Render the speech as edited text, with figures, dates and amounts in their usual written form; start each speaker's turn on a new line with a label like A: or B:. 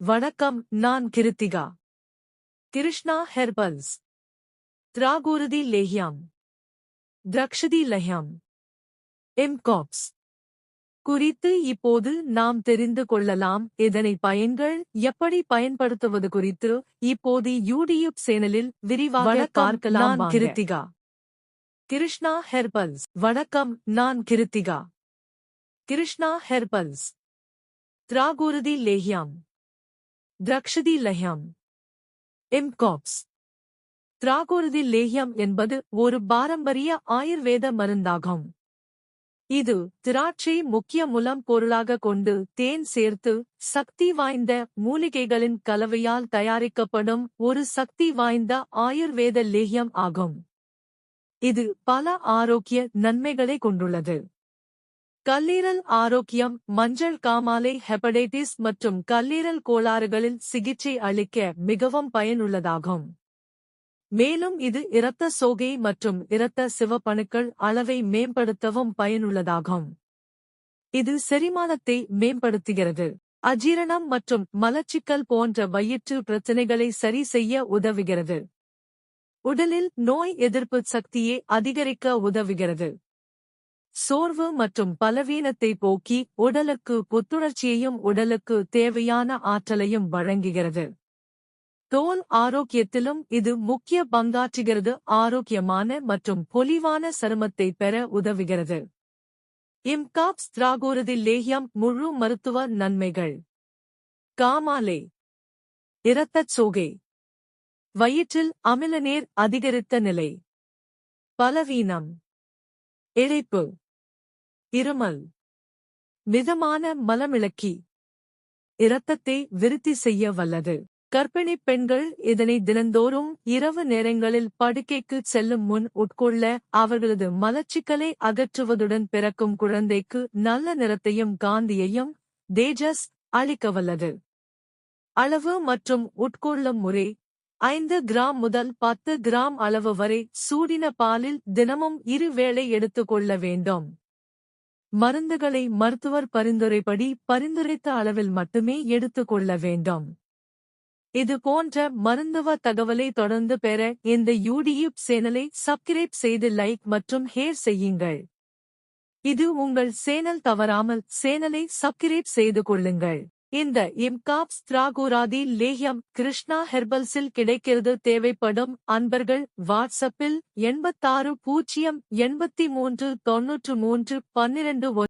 A: வணக்கம், நான் கிருத்திகா. கிருஷ்ணா ஹெர்பல்ஸ் திராகுருதி லேஹ்யம் திரக்ஷதி லஹ்யம் எம்காப்ஸ் குறித்து இப்போது நாம் தெரிந்து கொள்ளலாம். இதனை பயன்கள் எப்படி பயன்படுத்துவது குறித்து இப்போது யூடியூப் சேனலில் விரிவாக பார்க்கலாம். நான் கிருத்திகா. கிருஷ்ணா ஹெர்பல்ஸ். வணக்கம், நான் கிருத்திகா. கிருஷ்ணா ஹெர்பல்ஸ் திராகுருதி லேஹ்யம் திரக்ஷதி லஹ்யம் எம்காப்ஸ். திராகுருதி லேஹ்யம் என்பது ஒரு பாரம்பரிய ஆயுர்வேத மருந்தாகும். இது திராட்சை முக்கிய மூலம் பொருளாக கொண்டு தேன் சேர்த்து சக்தி வாய்ந்த மூலிகைகளின் கலவையால் தயாரிக்கப்படும் ஒரு சக்தி வாய்ந்த ஆயுர்வேத லேஹ்யம் ஆகும். இது பல ஆரோக்கிய நன்மைகளை கொண்டுள்ளது. கல்லீரல் ஆரோக்கியம், மஞ்சள் காமாலை, ஹெப்படைட்டிஸ் மற்றும் கல்லீரல் கோளாறுகளில் சிகிச்சை அளிக்க மிகவும் பயனுள்ளதாகும். மேலும் இது இரத்த சோகை மற்றும் இரத்த சிவப்பணுக்கள் அளவை மேம்படுத்தவும் பயனுள்ளதாகும். இது செரிமானத்தை மேம்படுத்துகிறது. அஜீரணம் மற்றும் மலச்சிக்கல் போன்ற வயிற்று பிரச்சினைகளை சரி செய்ய உதவுகிறது. உடலில் நோய் எதிர்ப்பு சக்தியை அதிகரிக்க உதவுகிறது. சோர்வு மற்றும் பலவீனத்தை போக்கி உடலுக்கு புத்துணர்ச்சியையும் உடலுக்கு தேவையான ஆற்றலையும் வழங்குகிறது. தோல் ஆரோக்கியத்திலும் இது முக்கிய பங்காற்றுகிறது. ஆரோக்கியமான மற்றும் பொலிவான சருமத்தை பெற உதவுகிறது. எம்காப்ஸ் திராகுருதி லேஹ்யம் முழு மருத்துவ நன்மைகள். காமாலை, இரத்தச் சோகை, வயிற்றில் அமிலநீர் அதிகரித்த நிலை, பலவீனம், இளைப்பு, இருமல், மிதமான மலமிளக்கி, இரத்தத்தை விருத்தி செய்ய வல்லது. கர்ப்பிணிப் பெண்கள் இதனை தினந்தோறும் இரவு நேரங்களில் படுக்கைக்கு செல்லும் முன் உட்கொள்ள அவர்களது மலச்சிக்கலை அகற்றுவதுடன் பிறக்கும் குழந்தைக்கு நல்ல நிறத்தையும் காந்தியையும் தேஜஸ் அளிக்கவல்லது. அளவு மற்றும் உட்கொள்ளும் முறை: 5 கிராம் முதல் 10 கிராம் அளவு வரை சூடின பாலில் தினமும் 2 வேளை எடுத்துக்கொள்ள வேண்டும். மருந்துகளை மருத்துவர் பரிந்துரைப்படி பரிந்துரைத்த அளவில் மட்டுமே எடுத்துக்கொள்ள வேண்டும். இது போன்ற மருத்துவ தகவலை தொடர்ந்து பெற இந்த யூடியூப் சேனலை சப்ஸ்கிரைப் செய்து லைக் மற்றும் ஷேர் செய்யுங்கள். இது உங்கள் சேனல். தவறாமல் சேனலை சப்ஸ்கிரைப் செய்து கொள்ளுங்கள். இந்த எம்காப்ஸ் திராகுருதி லேஹ்யம் கிருஷ்ணா ஹெர்பல்ஸில் கிடைக்கிறது. தேவைப்படும் அன்பர்கள் வாட்ஸ்அப்பில் 86 083 93 12